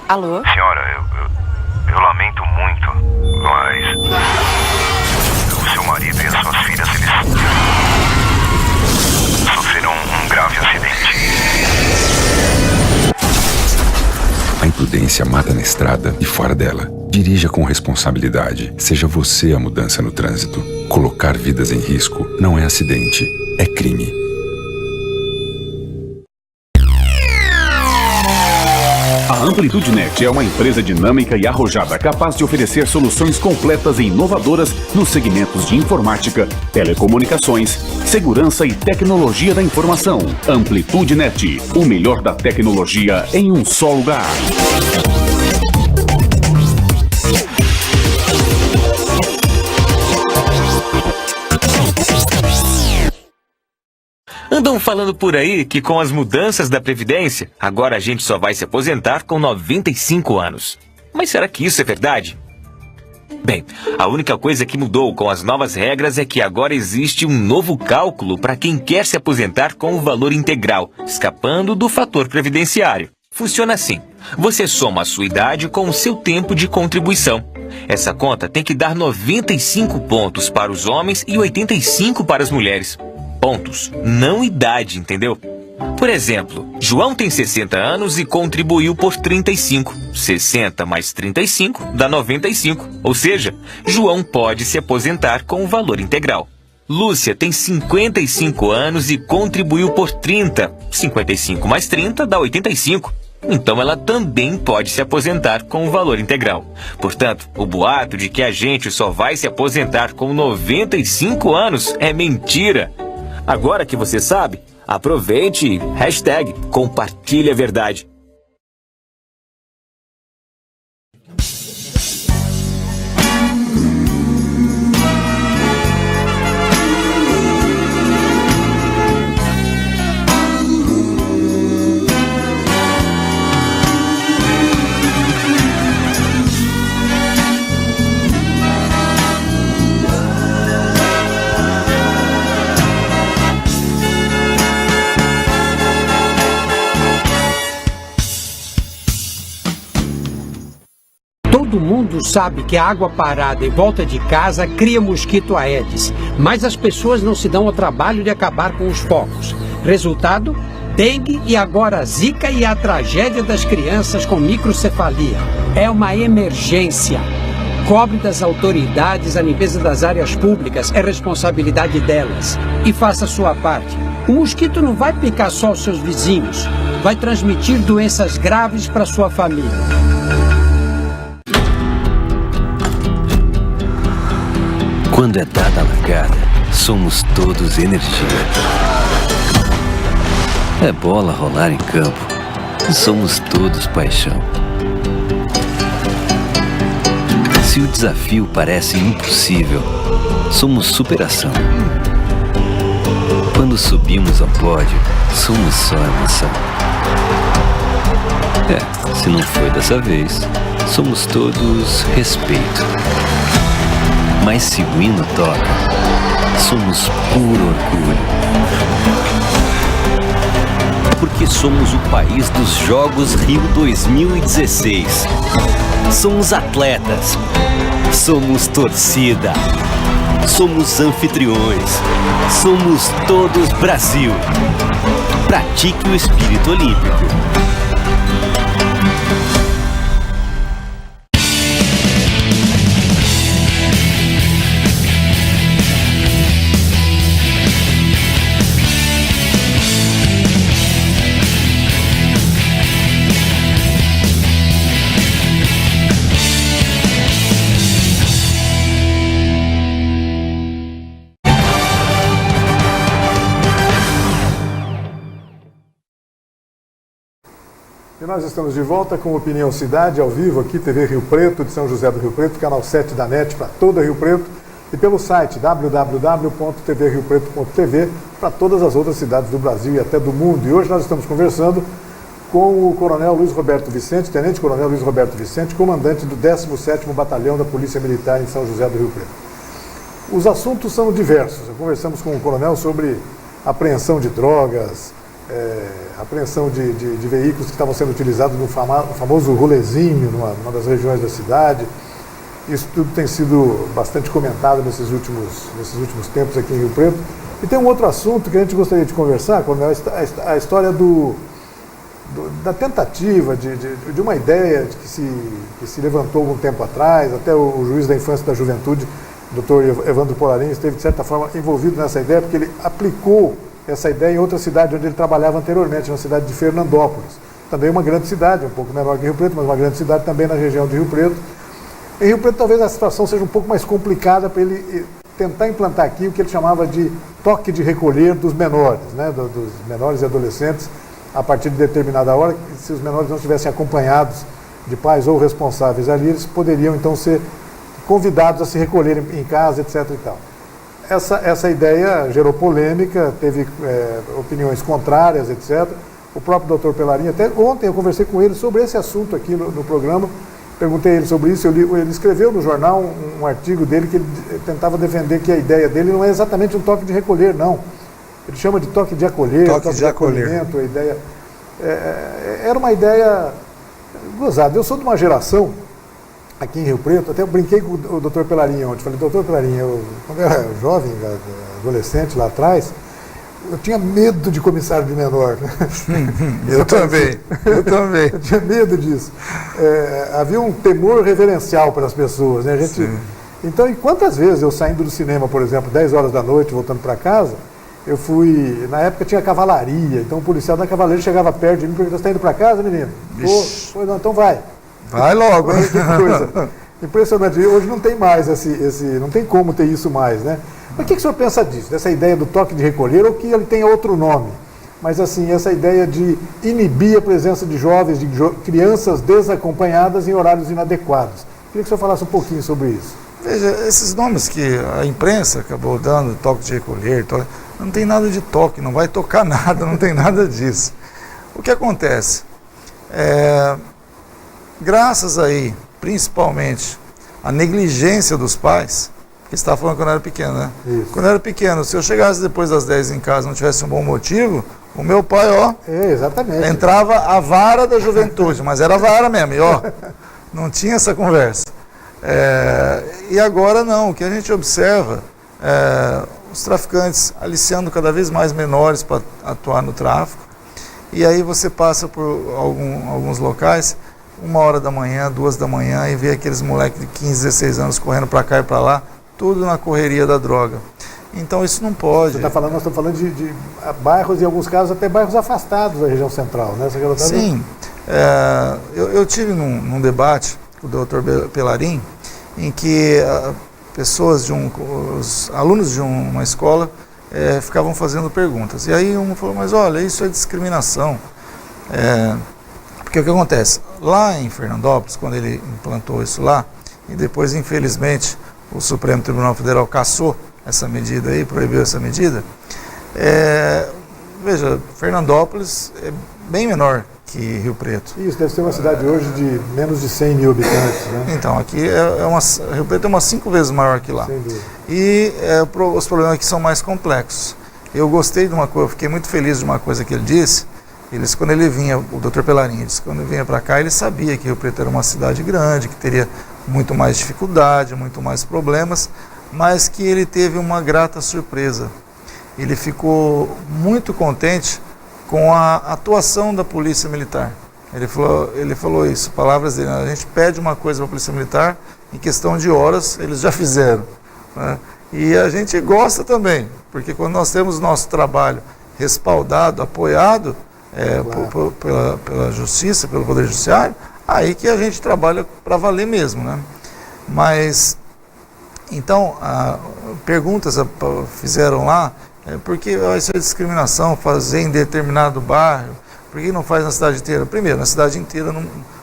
Alô?
Senhora, eu lamento muito, mas o seu marido e as suas filhas, eles sofreram um grave acidente.
A imprudência mata na estrada e fora dela. Dirija com responsabilidade. Seja você a mudança no trânsito. Colocar vidas em risco não é acidente, é crime.
A AmplitudeNet é uma empresa dinâmica e arrojada capaz de oferecer soluções completas e inovadoras nos segmentos de informática, telecomunicações, segurança e tecnologia da informação. AmplitudeNet, o melhor da tecnologia em um só lugar.
Andam falando por aí que com as mudanças da Previdência, agora a gente só vai se aposentar com 95 anos. Mas será que isso é verdade? Bem, a única coisa que mudou com as novas regras é que agora existe um novo cálculo para quem quer se aposentar com o valor integral, escapando do fator previdenciário. Funciona assim: você soma a sua idade com o seu tempo de contribuição. Essa conta tem que dar 95 pontos para os homens e 85 para as mulheres. Pontos, não idade, entendeu? Por exemplo, João tem 60 anos e contribuiu por 35. 60 mais 35 dá 95. Ou seja, João pode se aposentar com o valor integral. Lúcia tem 55 anos e contribuiu por 30. 55 mais 30 dá 85. Então ela também pode se aposentar com o valor integral. Portanto, o boato de que a gente só vai se aposentar com 95 anos é mentira. Agora que você sabe, aproveite e #compartilhe a verdade.
Todo mundo sabe que a água parada em volta de casa cria mosquito Aedes, mas as pessoas não se dão ao trabalho de acabar com os focos. Resultado? Dengue e agora zika e a tragédia das crianças com microcefalia. É uma emergência. Cobre das autoridades a limpeza das áreas públicas, é responsabilidade delas. E faça a sua parte. O mosquito não vai picar só os seus vizinhos, vai transmitir doenças graves para sua família.
Quando é dada a largada, somos todos energia. É bola rolar em campo, somos todos paixão. Se o desafio parece impossível, somos superação. Quando subimos ao pódio, somos só emoção. Se não foi dessa vez, somos todos respeito. Mas se o hino toca, somos puro orgulho. Porque somos o país dos Jogos Rio 2016. Somos atletas, somos torcida, somos anfitriões, somos todos Brasil. Pratique o espírito olímpico.
E nós estamos de volta com Opinião Cidade, ao vivo aqui, TV Rio Preto, de São José do Rio Preto, canal 7 da NET para toda Rio Preto, e pelo site www.tvriopreto.tv para todas as outras cidades do Brasil e até do mundo. E hoje nós estamos conversando com o Coronel Luiz Roberto Vicente, Tenente Coronel Luiz Roberto Vicente, comandante do 17º Batalhão da Polícia Militar em São José do Rio Preto. Os assuntos são diversos. Conversamos com o Coronel sobre apreensão de drogas, apreensão de veículos que estavam sendo utilizados no famoso rolezinho, numa das regiões da cidade. Isso tudo tem sido bastante comentado nesses últimos tempos aqui em Rio Preto. E tem um outro assunto que a gente gostaria de conversar, Coronel, a história da tentativa de uma ideia que se levantou algum tempo atrás. Até o juiz da Infância e da Juventude, Dr. Evandro Polarin, esteve de certa forma envolvido nessa ideia, porque ele aplicou essa ideia em outra cidade onde ele trabalhava anteriormente, na cidade de Fernandópolis. Também uma grande cidade, um pouco menor que Rio Preto, mas uma grande cidade também na região de Rio Preto. Em Rio Preto talvez a situação seja um pouco mais complicada para ele tentar implantar aqui o que ele chamava de toque de recolher dos menores, né, dos menores e adolescentes, a partir de determinada hora. Se os menores não estivessem acompanhados de pais ou responsáveis ali, eles poderiam então ser convidados a se recolherem em casa, etc. e tal. essa ideia gerou polêmica, teve opiniões contrárias, etc. O próprio doutor Pelarin, até ontem eu conversei com ele sobre esse assunto aqui no programa, perguntei a ele sobre isso, ele escreveu no jornal um artigo dele que ele tentava defender que a ideia dele não é exatamente um toque de recolher, não. Ele chama de toque de acolher, toque de acolhimento, a ideia... era uma ideia gozada. Eu sou de uma geração, aqui em Rio Preto, até eu brinquei com o doutor Pelarin ontem, falei, doutor Pelarin, quando eu era jovem, adolescente lá atrás, eu tinha medo de comissário de menor.
Eu também.
Eu tinha medo disso. Havia um temor reverencial para as pessoas, né? Então, e quantas vezes eu saindo do cinema, por exemplo, 10 horas da noite, voltando para casa, eu fui, na época tinha cavalaria, então o policial da cavalaria chegava perto de mim e perguntava, você está indo para casa, menino? Pô, não, então vai.
Vai logo, hein?
Que coisa impressionante. Hoje não tem mais não tem como ter isso mais, né? Mas o que o senhor pensa disso? Dessa ideia do toque de recolher, ou que ele tenha outro nome? Mas assim, essa ideia de inibir a presença de jovens, de crianças desacompanhadas em horários inadequados. Queria que o senhor falasse um pouquinho sobre isso.
Veja, esses nomes que a imprensa acabou dando, toque de recolher, não tem nada de toque, não vai tocar nada, não tem nada disso. O que acontece? Graças aí, principalmente, à negligência dos pais, que você estava falando quando eu era pequeno, né?
Isso.
Quando eu era pequeno, se eu chegasse depois das 10 em casa e não tivesse um bom motivo, o meu pai,
exatamente.
entrava a vara da juventude, mas era a vara mesmo, não tinha essa conversa. E agora não, o que a gente observa, os traficantes aliciando cada vez mais menores para atuar no tráfico, e aí você passa por alguns locais, 1h da manhã, 2 da manhã, e vê aqueles moleques de 15, 16 anos correndo para cá e para lá, tudo na correria da droga. Então isso não pode.
Nós estamos falando de bairros, em alguns casos até bairros afastados da região central, né?
Sim, eu tive num debate com o doutor Pelarin, em que pessoas os alunos de uma escola ficavam fazendo perguntas. E aí um falou, mas olha, isso é discriminação. Porque o que acontece? Lá em Fernandópolis, quando ele implantou isso lá, e depois, infelizmente, o Supremo Tribunal Federal cassou essa medida aí, proibiu essa medida, veja, Fernandópolis é bem menor que Rio Preto.
Isso, deve ser uma cidade hoje de menos de 100 mil habitantes, né?
Então, aqui Rio Preto é umas 5 vezes maior que lá.
Sem dúvida.
E os problemas aqui são mais complexos. Eu gostei de uma coisa, eu fiquei muito feliz de uma coisa que ele disse. Quando ele vinha, o doutor Pelarin disse, quando ele vinha para cá, ele sabia que Rio Preto era uma cidade grande, que teria muito mais dificuldade, muito mais problemas, mas que ele teve uma grata surpresa. Ele ficou muito contente com a atuação da Polícia Militar. Ele falou isso, palavras dele, a gente pede uma coisa para a Polícia Militar, em questão de horas, eles já fizeram. Né? E a gente gosta também, porque quando nós temos nosso trabalho respaldado, apoiado, pela Justiça, pelo Poder Judiciário, aí que a gente trabalha para valer mesmo, né? Mas, então, perguntas fizeram lá, por que isso é discriminação, fazer em determinado bairro, por que não faz na cidade inteira? Primeiro, na cidade inteira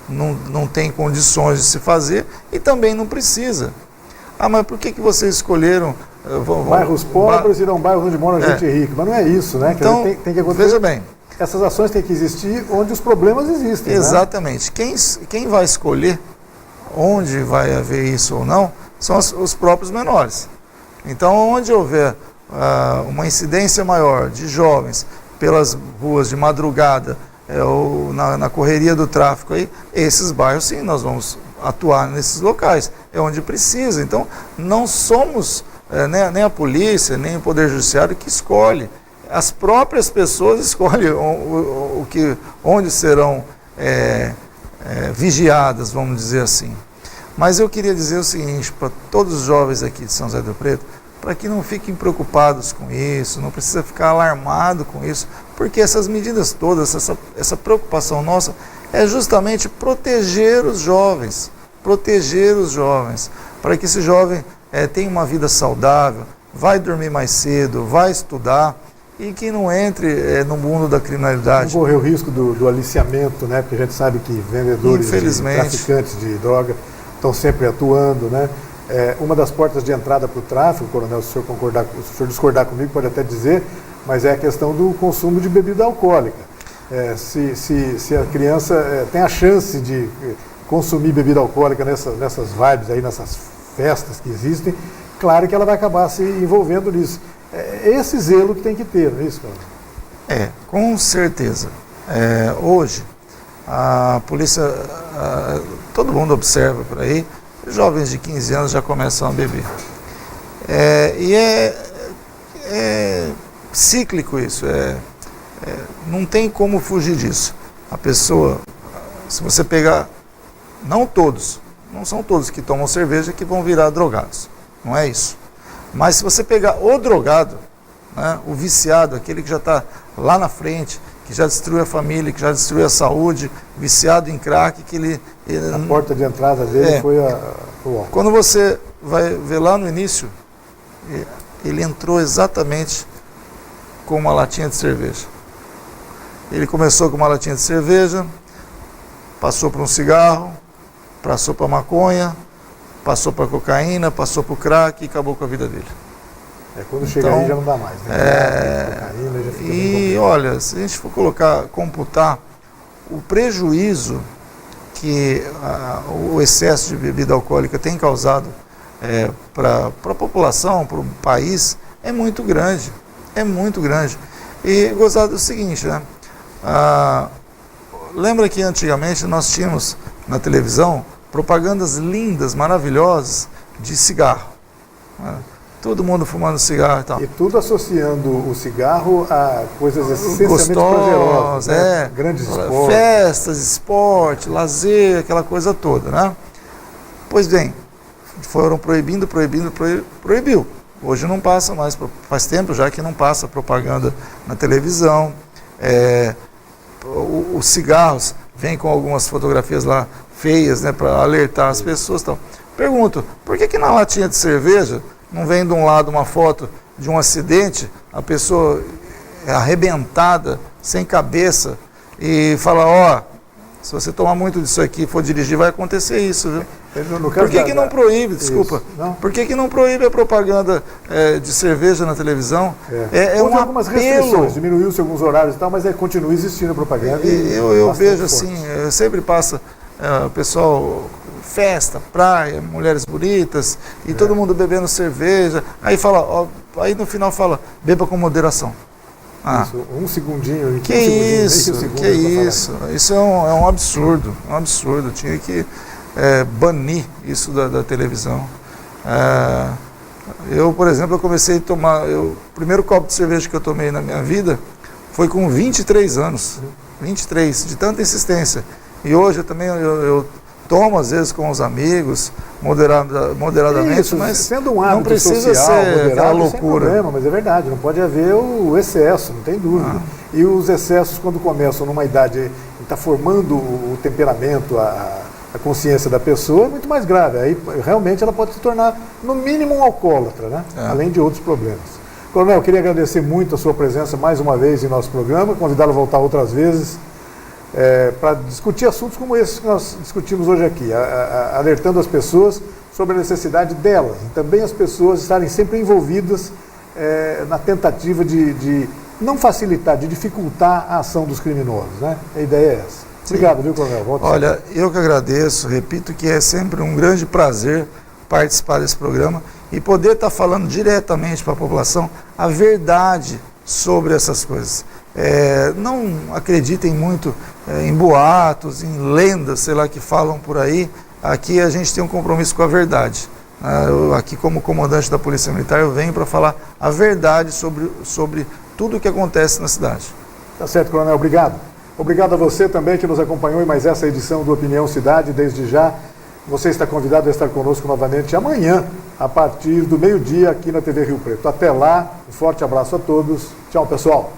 não tem condições de se fazer e também não precisa. Mas por que vocês escolheram...
bairros pobres e não bairros onde mora gente rica? Mas não é isso, né?
Então,
tem que acontecer.
Veja bem,
essas ações têm que existir onde os problemas existem.
Exatamente. Né? Quem vai escolher onde vai haver isso ou não são os próprios menores. Então, onde houver uma incidência maior de jovens pelas ruas de madrugada ou na correria do tráfico, esses bairros, sim, nós vamos atuar nesses locais. É onde precisa. Então, não somos nem a polícia, nem o Poder Judiciário que escolhe. As próprias pessoas escolhem onde serão vigiadas, vamos dizer assim. Mas eu queria dizer o seguinte, para todos os jovens aqui de São José do Rio Preto, para que não fiquem preocupados com isso, não precisa ficar alarmado com isso, porque essas medidas todas, essa preocupação nossa é justamente proteger os jovens, para que esse jovem tenha uma vida saudável, vai dormir mais cedo, vai estudar, e que não entre no mundo da criminalidade.
Não correr o risco do aliciamento, né? Porque a gente sabe que vendedores, traficantes de droga estão sempre atuando, né? Uma das portas de entrada para o tráfico, coronel, se o senhor discordar comigo, pode até dizer, mas é a questão do consumo de bebida alcoólica. Se a criança tem a chance de consumir bebida alcoólica nessas vibes aí, nessas festas que existem, claro que ela vai acabar se envolvendo nisso. É esse zelo que tem que ter, não é isso, cara?
Com certeza. Hoje, a polícia, todo mundo observa por aí, jovens de 15 anos já começam a beber. E é cíclico isso, não tem como fugir disso. A pessoa, se você pegar, não são todos que tomam cerveja que vão virar drogados, não é isso. Mas se você pegar o drogado, né, o viciado, aquele que já está lá na frente, que já destruiu a família, que já destruiu a saúde, viciado em crack, que ele
a porta de entrada dele foi o álcool.
Quando você vai ver lá no início, ele entrou exatamente com uma latinha de cerveja. Ele começou com uma latinha de cerveja, passou para um cigarro, passou para maconha, passou para cocaína, passou para o crack e acabou com a vida dele.
Quando chega aí já não dá mais, né? Cocaína, já fica
e olha, se a gente for computar o prejuízo que o excesso de bebida alcoólica tem causado para a população, para o país, é muito grande. É muito grande. E gozado do seguinte, né? Lembra que antigamente nós tínhamos na televisão propagandas lindas, maravilhosas de cigarro. Né? Todo mundo fumando cigarro e tal.
E tudo associando o cigarro a coisas essencialmente prazerosas, né? Grandes esportes.
Festas, esporte, lazer, aquela coisa toda, né? Pois bem, foram proibiu. Hoje não passa mais, faz tempo já que não passa propaganda na televisão. Os cigarros vêm com algumas fotografias lá feias, né, para alertar as pessoas e tal. Pergunto, por que na latinha de cerveja não vem de um lado uma foto de um acidente, a pessoa arrebentada, sem cabeça, e fala, se você tomar muito disso aqui e for dirigir, vai acontecer isso, viu? Por que não proíbe, desculpa, por que não proíbe a propaganda de cerveja na televisão?
Houve algumas restrições, diminuiu-se alguns horários e tal, mas continua existindo a propaganda.
Eu vejo assim, sempre passa o pessoal, festa, praia, mulheres bonitas, e todo mundo bebendo cerveja, aí no final fala, beba com moderação.
Isso, um segundinho.
Que isso? Isso é um absurdo, tinha que banir isso da televisão. Eu, por exemplo, comecei a tomar, o primeiro copo de cerveja que eu tomei na minha vida foi com 23 anos, 23, de tanta insistência. E hoje eu também eu tomo às vezes com os amigos, moderadamente, isso,
mas sendo um hábito
não precisa
social,
ser
moderado,
aquela loucura.
Sem problema, mas é verdade, não pode haver o excesso, não tem dúvida. E os excessos, quando começam numa idade que está formando o temperamento, a consciência da pessoa, é muito mais grave. Aí realmente ela pode se tornar, no mínimo, um alcoólatra, né? Além de outros problemas. Coronel, eu queria agradecer muito a sua presença mais uma vez em nosso programa, convidá-lo a voltar outras vezes, para discutir assuntos como esses que nós discutimos hoje aqui, alertando as pessoas sobre a necessidade delas, e também as pessoas estarem sempre envolvidas na tentativa de não facilitar, de dificultar a ação dos criminosos, né? A ideia é essa. Obrigado, viu, Coronel?
Olha, eu que agradeço, repito que é sempre um grande prazer participar desse programa e poder estar falando diretamente para a população a verdade sobre essas coisas. Não acreditem muito em boatos, em lendas, sei lá, que falam por aí. Aqui a gente tem um compromisso com a verdade. Eu, aqui como comandante da Polícia Militar, eu venho para falar a verdade sobre tudo o que acontece na cidade.
Tá certo, Coronel, obrigado. Obrigado a você também que nos acompanhou em mais essa edição do Opinião Cidade. Desde já, você está convidado a estar conosco novamente amanhã, a partir do meio-dia, aqui na TV Rio Preto. Até lá, um forte abraço a todos. Tchau, pessoal.